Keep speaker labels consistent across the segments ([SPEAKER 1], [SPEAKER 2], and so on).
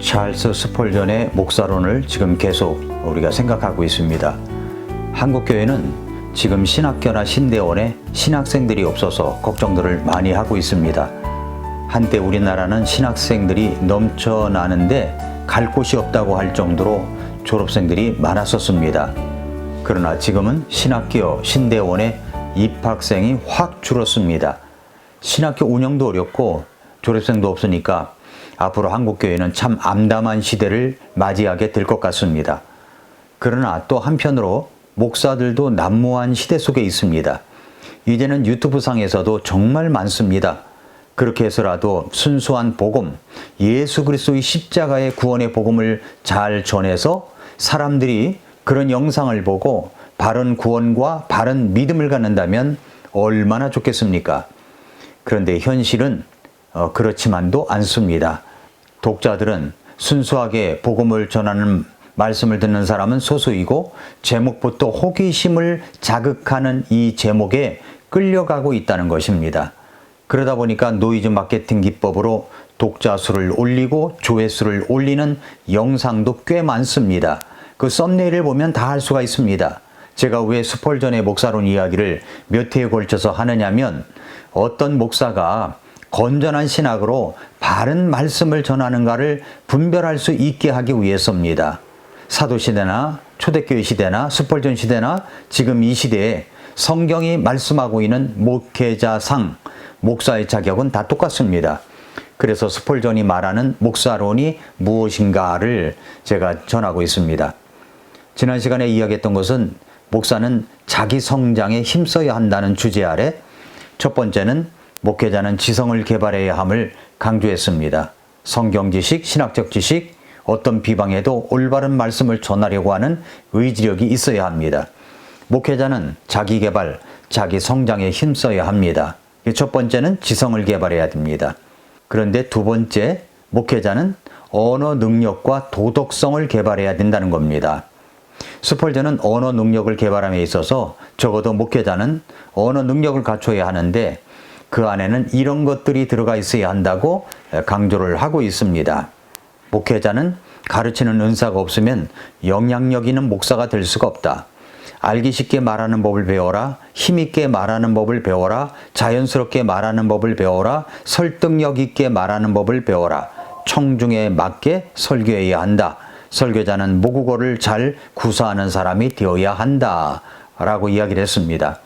[SPEAKER 1] 찰스 스펄전의 목사론을 지금 계속 우리가 생각하고 있습니다. 한국교회는 지금 신학교나 신대원에 신학생들이 없어서 걱정들을 많이 하고 있습니다. 한때 우리나라는 신학생들이 넘쳐나는데 갈 곳이 없다고 할 정도로 졸업생들이 많았었습니다. 그러나 지금은 신학교, 신대원에 입학생이 확 줄었습니다. 신학교 운영도 어렵고 졸업생도 없으니까 앞으로 한국교회는 참 암담한 시대를 맞이하게 될 것 같습니다. 그러나 또 한편으로 목사들도 난무한 시대 속에 있습니다. 이제는 유튜브 상에서도 정말 많습니다. 그렇게 해서라도 순수한 복음, 예수 그리스도의 십자가의 구원의 복음을 잘 전해서 사람들이 그런 영상을 보고 바른 구원과 바른 믿음을 갖는다면 얼마나 좋겠습니까? 그런데 현실은 그렇지만도 않습니다. 독자들은 순수하게 복음을 전하는 말씀을 듣는 사람은 소수이고 제목부터 호기심을 자극하는 이 제목에 끌려가고 있다는 것입니다. 그러다 보니까 노이즈 마케팅 기법으로 독자 수를 올리고 조회수를 올리는 영상도 꽤 많습니다. 그 썸네일을 보면 다 알 수가 있습니다. 제가 왜 스펄전의 목사론 이야기를 몇 회에 걸쳐서 하느냐면 어떤 목사가 건전한 신학으로 바른 말씀을 전하는가를 분별할 수 있게 하기 위해서입니다. 사도시대나 초대교회 시대나 스펄전 시대나 지금 이 시대에 성경이 말씀하고 있는 목회자상, 목사의 자격은 다 똑같습니다. 그래서 스펄전이 말하는 목사론이 무엇인가를 제가 전하고 있습니다. 지난 시간에 이야기했던 것은 목사는 자기 성장에 힘써야 한다는 주제 아래 첫 번째는 목회자는 지성을 개발해야 함을 강조했습니다. 성경 지식, 신학적 지식, 어떤 비방에도 올바른 말씀을 전하려고 하는 의지력이 있어야 합니다. 목회자는 자기 개발, 자기 성장에 힘써야 합니다. 첫 번째는 지성을 개발해야 됩니다. 그런데 두 번째, 목회자는 언어 능력과 도덕성을 개발해야 된다는 겁니다. 스펄전은 언어 능력을 개발함에 있어서 적어도 목회자는 언어 능력을 갖춰야 하는데 그 안에는 이런 것들이 들어가 있어야 한다고 강조를 하고 있습니다. 목회자는 가르치는 은사가 없으면 영향력 있는 목사가 될 수가 없다. 알기 쉽게 말하는 법을 배워라. 힘있게 말하는 법을 배워라. 자연스럽게 말하는 법을 배워라. 설득력 있게 말하는 법을 배워라. 청중에 맞게 설교해야 한다. 설교자는 모국어를 잘 구사하는 사람이 되어야 한다. 라고 이야기를 했습니다.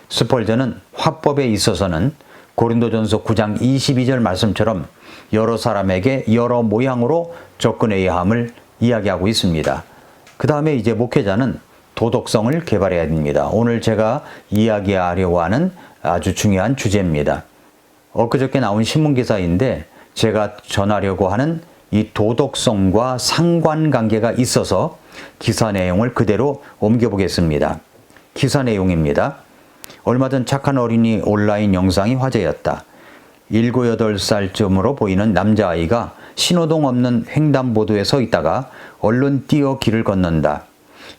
[SPEAKER 1] 스펄전은 화법에 있어서는 고린도전서 9장 22절 말씀처럼 여러 사람에게 여러 모양으로 접근해야 함을 이야기하고 있습니다. 그 다음에 이제 목회자는 도덕성을 개발해야 됩니다. 오늘 제가 이야기하려고 하는 아주 중요한 주제입니다. 엊그저께 나온 신문기사인데 제가 전하려고 하는 이 도덕성과 상관관계가 있어서 기사 내용을 그대로 옮겨보겠습니다. 기사 내용입니다. 얼마 전 착한 어린이 온라인 영상이 화제였다. 7, 8살쯤으로 보이는 남자아이가 신호등 없는 횡단보도에 서 있다가 얼른 뛰어 길을 건넌다.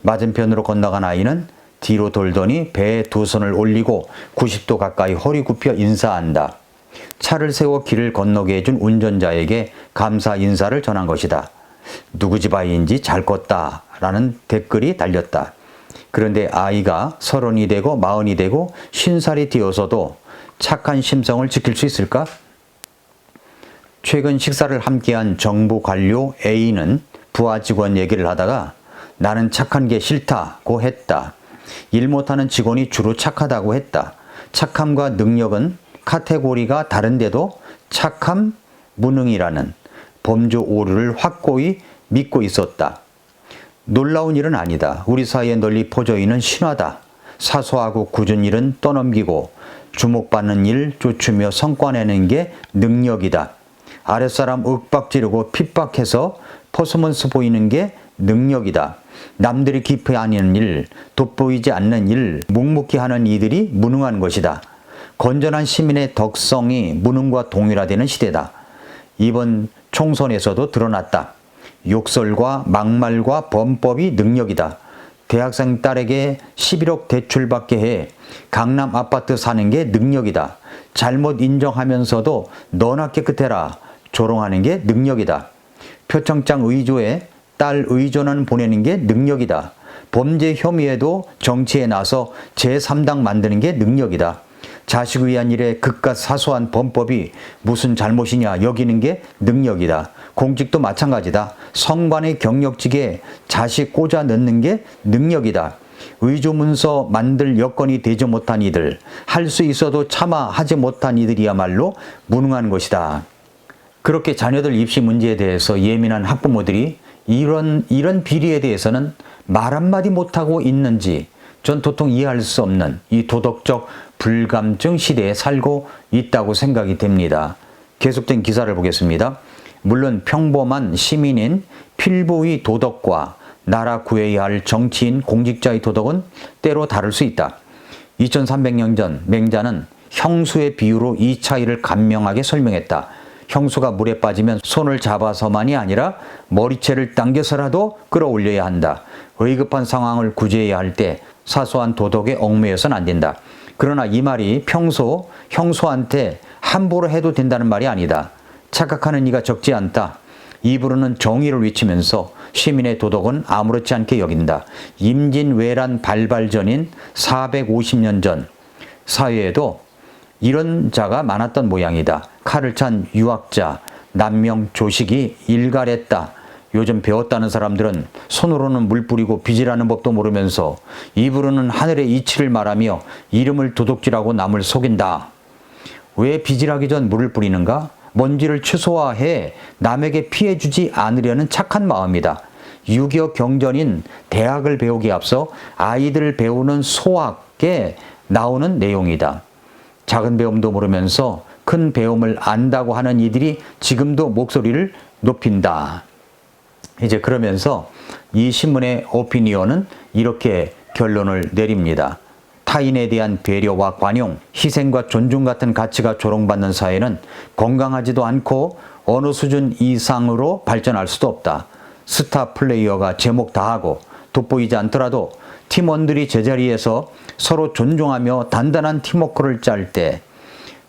[SPEAKER 1] 맞은편으로 건너간 아이는 뒤로 돌더니 배에 두 손을 올리고 90도 가까이 허리 굽혀 인사한다. 차를 세워 길을 건너게 해준 운전자에게 감사 인사를 전한 것이다. 누구 집 아이인지 잘 컸다 라는 댓글이 달렸다. 그런데 아이가 30이 되고 40이 되고 50살이 되어서도 착한 심성을 지킬 수 있을까? 최근 식사를 함께한 정부 관료 A는 부하 직원 얘기를 하다가 나는 착한 게 싫다고 했다. 일 못하는 직원이 주로 착하다고 했다. 착함과 능력은 카테고리가 다른데도 착함, 무능이라는 범주 오류를 확고히 믿고 있었다. 놀라운 일은 아니다. 우리 사이에 널리 퍼져 있는 신화다. 사소하고 굳은 일은 떠넘기고 주목받는 일 쫓으며 성과내는 게 능력이다. 아랫사람 윽박지르고 핍박해서 퍼포먼스 보이는 게 능력이다. 남들이 깊이 아니는 일, 돋보이지 않는 일, 묵묵히 하는 이들이 무능한 것이다. 건전한 시민의 덕성이 무능과 동일화되는 시대다. 이번 총선에서도 드러났다. 욕설과 막말과 범법이 능력이다. 대학생 딸에게 11억 대출받게 해 강남 아파트 사는 게 능력이다. 잘못 인정하면서도 너나 깨끗해라 조롱하는 게 능력이다. 표창장 의조에 딸 의존안 보내는 게 능력이다. 범죄 혐의에도 정치에 나서 제3당 만드는 게 능력이다. 자식을 위한 일에 그깟 사소한 범법이 무슨 잘못이냐 여기는 게 능력이다. 공직도 마찬가지다. 성관의 경력직에 자식 꽂아 넣는 게 능력이다. 의조문서 만들 여건이 되지 못한 이들, 할 수 있어도 차마 하지 못한 이들이야말로 무능한 것이다. 그렇게 자녀들 입시 문제에 대해서 예민한 학부모들이 이런 비리에 대해서는 말 한마디 못하고 있는지 전 도통 이해할 수 없는 이 도덕적 불감증 시대에 살고 있다고 생각이 됩니다. 계속된 기사를 보겠습니다. 물론 평범한 시민인 필부의 도덕과 나라 구해야 할 정치인 공직자의 도덕은 때로 다를 수 있다. 2300년 전 맹자는 형수의 비유로 이 차이를 간명하게 설명했다. 형수가 물에 빠지면 손을 잡아서만이 아니라 머리채를 당겨서라도 끌어올려야 한다. 의급한 상황을 구제해야 할 때 사소한 도덕에 얽매여서는 안 된다. 그러나 이 말이 평소 형수한테 함부로 해도 된다는 말이 아니다. 착각하는 이가 적지 않다. 입으로는 정의를 외치면서 시민의 도덕은 아무렇지 않게 여긴다. 임진왜란 발발 전인 450년 전 사회에도 이런 자가 많았던 모양이다. 칼을 찬 유학자, 남명 조식이 일갈했다. 요즘 배웠다는 사람들은 손으로는 물 뿌리고 빚이라는 법도 모르면서 입으로는 하늘의 이치를 말하며 이름을 도둑질하고 남을 속인다. 왜 빚이라기 전 물을 뿌리는가? 먼지를 최소화해 남에게 피해 주지 않으려는 착한 마음이다. 6.25 경전인 대학을 배우기에 앞서 아이들 배우는 소학에 나오는 내용이다. 작은 배움도 모르면서 큰 배움을 안다고 하는 이들이 지금도 목소리를 높인다. 이제 그러면서 이 신문의 오피니언은 이렇게 결론을 내립니다. 타인에 대한 배려와 관용, 희생과 존중 같은 가치가 조롱받는 사회는 건강하지도 않고 어느 수준 이상으로 발전할 수도 없다. 스타 플레이어가 제목 다하고 돋보이지 않더라도 팀원들이 제자리에서 서로 존중하며 단단한 팀워크를 짤 때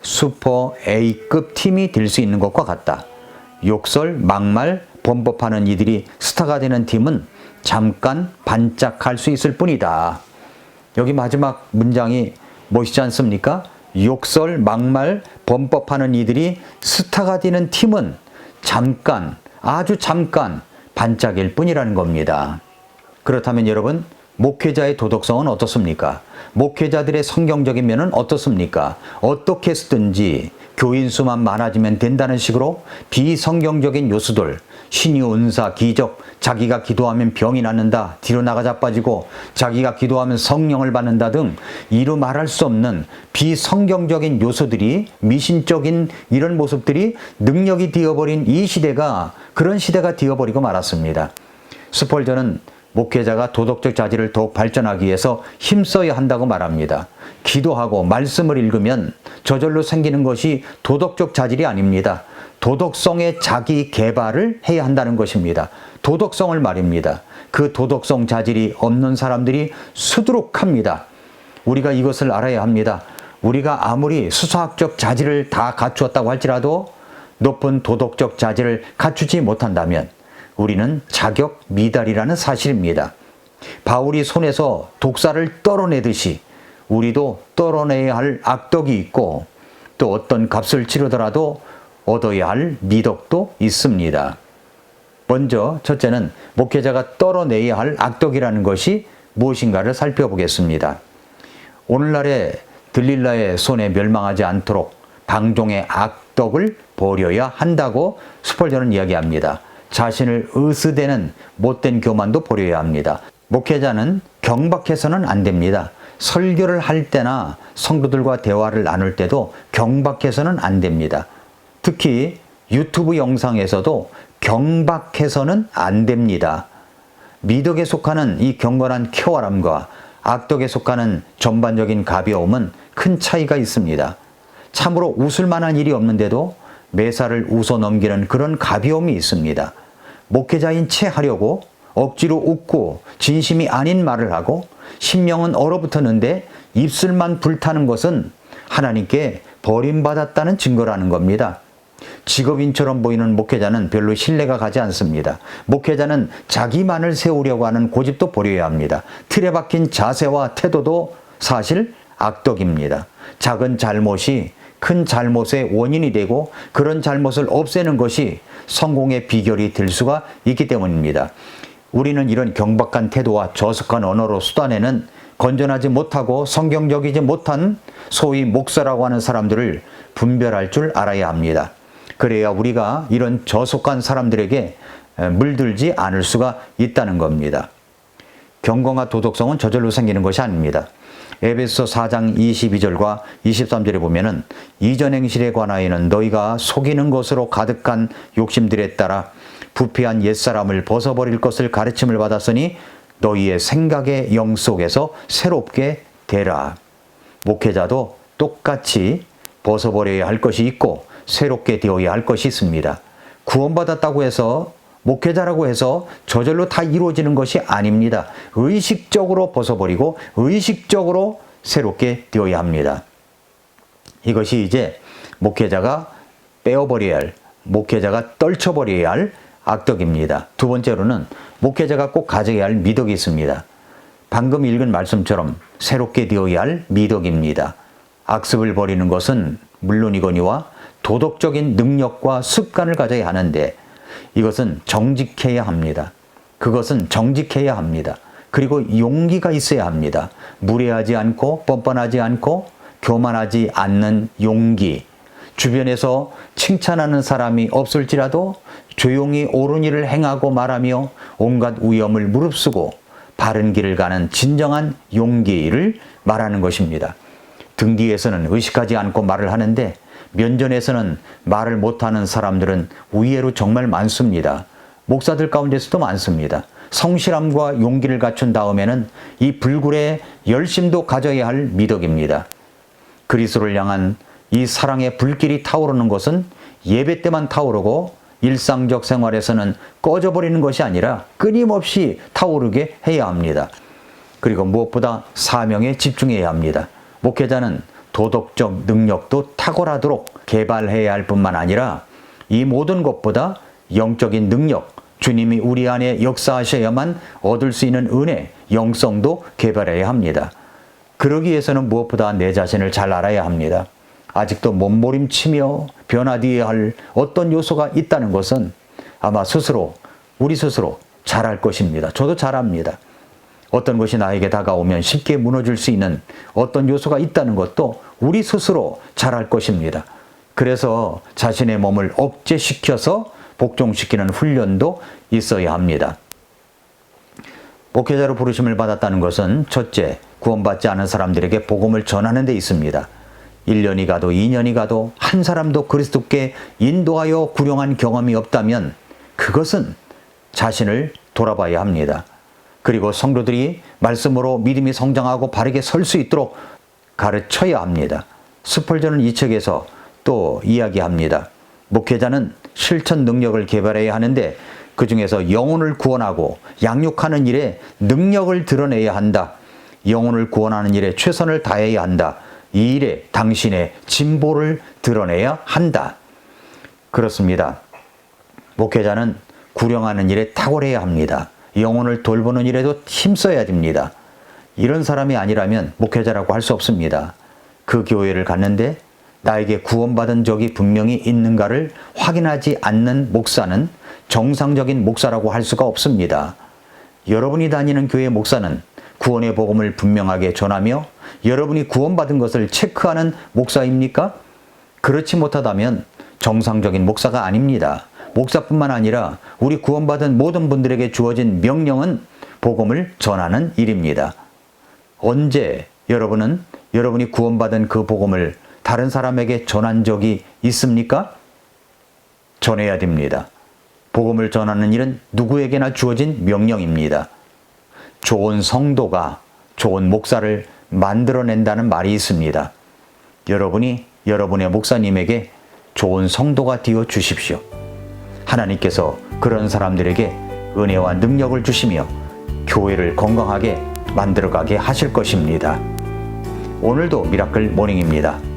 [SPEAKER 1] 슈퍼 A급 팀이 될 수 있는 것과 같다. 욕설, 막말, 범법하는 이들이 스타가 되는 팀은 잠깐 반짝할 수 있을 뿐이다. 여기 마지막 문장이 멋있지 않습니까? 욕설, 막말, 범법하는 이들이 스타가 되는 팀은 잠깐, 아주 잠깐 반짝일 뿐이라는 겁니다. 그렇다면 여러분, 목회자의 도덕성은 어떻습니까? 목회자들의 성경적인 면은 어떻습니까? 어떻게 쓰든지 교인 수만 많아지면 된다는 식으로 비성경적인 요소들, 신유, 은사, 기적, 자기가 기도하면 병이 낫는다, 뒤로 나가 자빠지고 자기가 기도하면 성령을 받는다 등 이루 말할 수 없는 비성경적인 요소들이, 미신적인 이런 모습들이 능력이 되어버린 이 시대가 그런 시대가 되어버리고 말았습니다. 스펄전은 목회자가 도덕적 자질을 더욱 발전하기 위해서 힘써야 한다고 말합니다. 기도하고 말씀을 읽으면 저절로 생기는 것이 도덕적 자질이 아닙니다. 도덕성의 자기 개발을 해야 한다는 것입니다. 도덕성을 말입니다. 그 도덕성 자질이 없는 사람들이 수두룩합니다. 우리가 이것을 알아야 합니다. 우리가 아무리 수사학적 자질을 다 갖추었다고 할지라도 높은 도덕적 자질을 갖추지 못한다면 우리는 자격 미달이라는 사실입니다. 바울이 손에서 독사를 떨어내듯이 우리도 떨어내야 할 악덕이 있고 또 어떤 값을 치르더라도 얻어야 할 미덕도 있습니다. 먼저 첫째는 목회자가 떨어내야 할 악덕이라는 것이 무엇인가를 살펴보겠습니다. 오늘날의 들릴라의 손에 멸망하지 않도록 방종의 악덕을 버려야 한다고 스펄전은 이야기합니다. 자신을 으스대는 못된 교만도 버려야 합니다. 목회자는 경박해서는 안 됩니다. 설교를 할 때나 성도들과 대화를 나눌 때도 경박해서는 안 됩니다. 특히 유튜브 영상에서도 경박해서는 안 됩니다. 미덕에 속하는 이 경건한 쾌활함과 악덕에 속하는 전반적인 가벼움은 큰 차이가 있습니다. 참으로 웃을 만한 일이 없는데도 매사를 웃어 넘기는 그런 가벼움이 있습니다. 목회자인 채 하려고 억지로 웃고 진심이 아닌 말을 하고 심령은 얼어붙었는데 입술만 불타는 것은 하나님께 버림받았다는 증거라는 겁니다. 직업인처럼 보이는 목회자는 별로 신뢰가 가지 않습니다. 목회자는 자기만을 세우려고 하는 고집도 버려야 합니다. 틀에 박힌 자세와 태도도 사실 악덕입니다. 작은 잘못이 큰 잘못의 원인이 되고 그런 잘못을 없애는 것이 성공의 비결이 될 수가 있기 때문입니다. 우리는 이런 경박한 태도와 저속한 언어로 쏟아내는 건전하지 못하고 성경적이지 못한 소위 목사라고 하는 사람들을 분별할 줄 알아야 합니다. 그래야 우리가 이런 저속한 사람들에게 물들지 않을 수가 있다는 겁니다. 경건과 도덕성은 저절로 생기는 것이 아닙니다. 에베소서 4장 22절과 23절에 보면은 이전 행실에 관하여는 너희가 속이는 것으로 가득한 욕심들에 따라 부패한 옛사람을 벗어버릴 것을 가르침을 받았으니 너희의 생각의 영 속에서 새롭게 되라. 목회자도 똑같이 벗어버려야 할 것이 있고 새롭게 되어야 할 것이 있습니다. 구원받았다고 해서 목회자라고 해서 저절로 다 이루어지는 것이 아닙니다. 의식적으로 벗어버리고 의식적으로 새롭게 되어야 합니다. 이것이 이제 목회자가 빼어버려야 할, 목회자가 떨쳐버려야 할 악덕입니다. 두 번째로는 목회자가 꼭 가져야 할 미덕이 있습니다. 방금 읽은 말씀처럼 새롭게 되어야 할 미덕입니다. 악습을 버리는 것은 물론이거니와 도덕적인 능력과 습관을 가져야 하는데 이것은 정직해야 합니다. 그것은 정직해야 합니다. 그리고 용기가 있어야 합니다. 무례하지 않고 뻔뻔하지 않고 교만하지 않는 용기. 주변에서 칭찬하는 사람이 없을지라도 조용히 옳은 일을 행하고 말하며 온갖 위험을 무릅쓰고 바른 길을 가는 진정한 용기를 말하는 것입니다. 등 뒤에서는 의식하지 않고 말을 하는데 면전에서는 말을 못하는 사람들은 의외로 정말 많습니다. 목사들 가운데서도 많습니다. 성실함과 용기를 갖춘 다음에는 이 불굴의 열심도 가져야 할 미덕입니다. 그리스도를 향한 이 사랑의 불길이 타오르는 것은 예배 때만 타오르고 일상적 생활에서는 꺼져버리는 것이 아니라 끊임없이 타오르게 해야 합니다. 그리고 무엇보다 사명에 집중해야 합니다. 목회자는 도덕적 능력도 탁월하도록 개발해야 할 뿐만 아니라 이 모든 것보다 영적인 능력, 주님이 우리 안에 역사하셔야만 얻을 수 있는 은혜, 영성도 개발해야 합니다. 그러기 위해서는 무엇보다 내 자신을 잘 알아야 합니다. 아직도 몸부림치며 변화되어야 할 어떤 요소가 있다는 것은 아마 우리 스스로 잘할 것입니다. 저도 잘합니다. 어떤 것이 나에게 다가오면 쉽게 무너질 수 있는 어떤 요소가 있다는 것도 우리 스스로 잘할 것입니다. 그래서 자신의 몸을 억제시켜서 복종시키는 훈련도 있어야 합니다. 목회자로 부르심을 받았다는 것은 첫째, 구원받지 않은 사람들에게 복음을 전하는 데 있습니다. 1년이 가도 2년이 가도 한 사람도 그리스도께 인도하여 구령한 경험이 없다면 그것은 자신을 돌아봐야 합니다. 그리고 성도들이 말씀으로 믿음이 성장하고 바르게 설 수 있도록 가르쳐야 합니다. 스펄전은 이 책에서 또 이야기합니다. 목회자는 실천 능력을 개발해야 하는데 그 중에서 영혼을 구원하고 양육하는 일에 능력을 드러내야 한다. 영혼을 구원하는 일에 최선을 다해야 한다. 이 일에 당신의 진보를 드러내야 한다. 그렇습니다. 목회자는 구령하는 일에 탁월해야 합니다. 영혼을 돌보는 일에도 힘써야 됩니다. 이런 사람이 아니라면 목회자라고 할 수 없습니다. 그 교회를 갔는데 나에게 구원받은 적이 분명히 있는가를 확인하지 않는 목사는 정상적인 목사라고 할 수가 없습니다. 여러분이 다니는 교회 목사는 구원의 복음을 분명하게 전하며 여러분이 구원받은 것을 체크하는 목사입니까? 그렇지 못하다면 정상적인 목사가 아닙니다. 목사뿐만 아니라 우리 구원받은 모든 분들에게 주어진 명령은 복음을 전하는 일입니다. 언제 여러분이 구원받은 그 복음을 다른 사람에게 전한 적이 있습니까? 전해야 됩니다. 복음을 전하는 일은 누구에게나 주어진 명령입니다. 좋은 성도가 좋은 목사를 만들어낸다는 말이 있습니다. 여러분이 여러분의 목사님에게 좋은 성도가 되어 주십시오. 하나님께서 그런 사람들에게 은혜와 능력을 주시며 교회를 건강하게 만들어가게 하실 것입니다. 오늘도 미라클 모닝입니다.